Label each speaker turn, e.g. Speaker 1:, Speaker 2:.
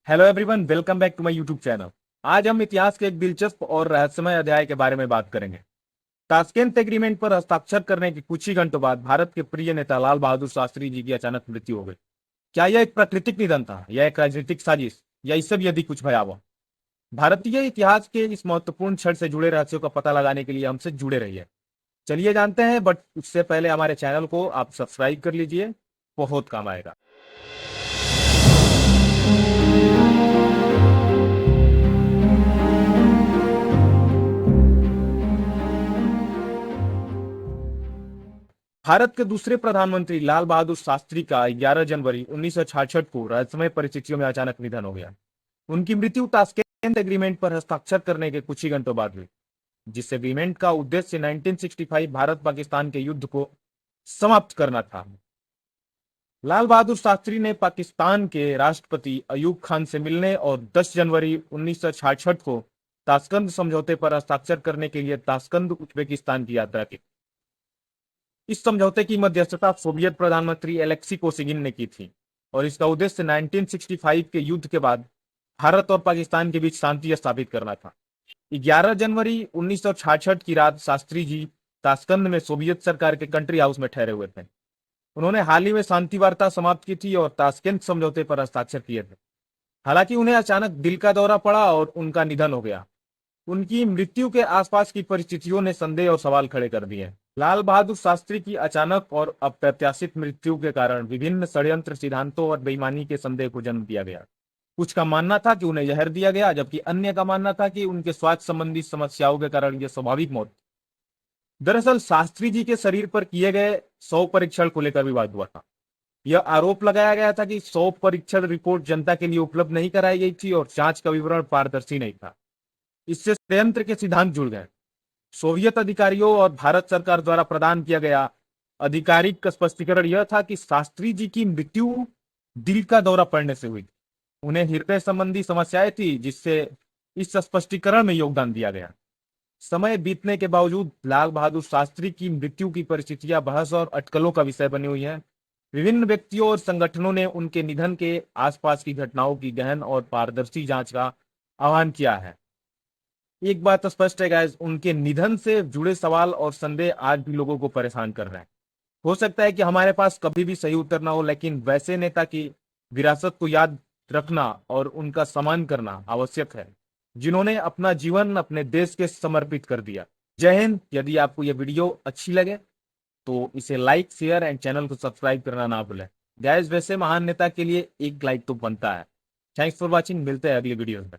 Speaker 1: Hello everyone, welcome back to my YouTube channel. आज हम इतिहास के एक दिलचस्प और रहस्यमय अध्याय के बारे में बात करेंगे। ताशकंद एग्रीमेंट पर हस्ताक्षर करने के कुछ ही घंटों बाद भारत के प्रिय नेता लाल बहादुर शास्त्री जी की अचानक मृत्यु हो गई। क्या यह एक प्राकृतिक निधन था या एक राजनीतिक साजिश या इससे भी अधिक कुछ भयावह? भारतीय इतिहास के इस महत्वपूर्ण क्षण से जुड़े रहस्यों का पता लगाने के लिए हमसे जुड़े रहिए। चलिए जानते हैं, बट उससे पहले हमारे चैनल को आप सब्सक्राइब कर लीजिए, बहुत काम आएगा। भारत के दूसरे प्रधानमंत्री लाल बहादुर शास्त्री का 11 जनवरी 1966 को रहस्यमय परिस्थितियों में अचानक निधन हो गया। उनकी मृत्यु ताशकंद एग्रीमेंट पर हस्ताक्षर करने के कुछ ही घंटों बाद हुई, जिस एग्रीमेंट का उद्देश्य 1965 भारत पाकिस्तान के युद्ध को समाप्त करना था। लाल बहादुर शास्त्री ने पाकिस्तान के राष्ट्रपति अयूब खान से मिलने और 10 जनवरी 1966 को ताशकंद समझौते पर हस्ताक्षर करने के लिए ताशकंद उज्बेकिस्तान की यात्रा की। इस समझौते की मध्यस्थता सोवियत प्रधानमंत्री एलेक्सी कोसिगिन ने की थी और इसका उद्देश्य 1965 के युद्ध के बाद भारत और पाकिस्तान के बीच शांति स्थापित करना था। 11 जनवरी 1966 की रात शास्त्री जी ताशकंद में सोवियत सरकार के कंट्री हाउस में ठहरे हुए थे। उन्होंने हाल ही में शांति वार्ता समाप्त की थी और ताशकंद समझौते पर हस्ताक्षर किए थे। हालांकि उन्हें अचानक दिल का दौरा पड़ा और उनका निधन हो गया। उनकी मृत्यु के आसपास की परिस्थितियों ने संदेह और सवाल खड़े कर दिए। लाल बहादुर शास्त्री की अचानक और अप्रत्याशित मृत्यु के कारण विभिन्न षड्यंत्र, सिद्धांतों और बेईमानी के संदेह को जन्म दिया गया। कुछ का मानना था कि उन्हें जहर दिया गया, जबकि अन्य का मानना था कि उनके स्वास्थ्य संबंधी समस्याओं के कारण यह स्वाभाविक मौत। दरअसल शास्त्री जी के शरीर पर किए गए 100 परीक्षण को लेकर विवाद हुआ था। यह आरोप लगाया गया था कि 100 परीक्षण रिपोर्ट जनता के लिए उपलब्ध नहीं कराई गई थी और जांच का विवरण पारदर्शी नहीं था। इससे षड्यंत्र के सिद्धांत जुड़ गए। सोवियत अधिकारियों और भारत सरकार द्वारा प्रदान किया गया आधिकारिक स्पष्टीकरण यह था कि शास्त्री जी की मृत्यु दिल का दौरा पड़ने से हुई थी। उन्हें हृदय संबंधी समस्याएं थी, जिससे इस स्पष्टीकरण में योगदान दिया गया। समय बीतने के बावजूद लाल बहादुर शास्त्री की मृत्यु की परिस्थितियां बहस और अटकलों का विषय बनी हुई है। विभिन्न व्यक्तियों और संगठनों ने उनके निधन के आसपास की घटनाओं की गहन और पारदर्शी जांच का आह्वान किया है। एक बात स्पष्ट है गाइस, उनके निधन से जुड़े सवाल और संदेह आज भी लोगों को परेशान कर रहे हैं। हो सकता है कि हमारे पास कभी भी सही उत्तर ना हो, लेकिन वैसे नेता की विरासत को याद रखना और उनका सम्मान करना आवश्यक है, जिन्होंने अपना जीवन अपने देश के समर्पित कर दिया। जय हिंद। यदि आपको यह वीडियो अच्छी लगे तो इसे लाइक, शेयर एंड चैनल को सब्सक्राइब करना ना भूलें। गाइस, वैसे महान नेता के लिए एक लाइक तो बनता है। Thanks for watching. मिलते हैं अगली वीडियो में।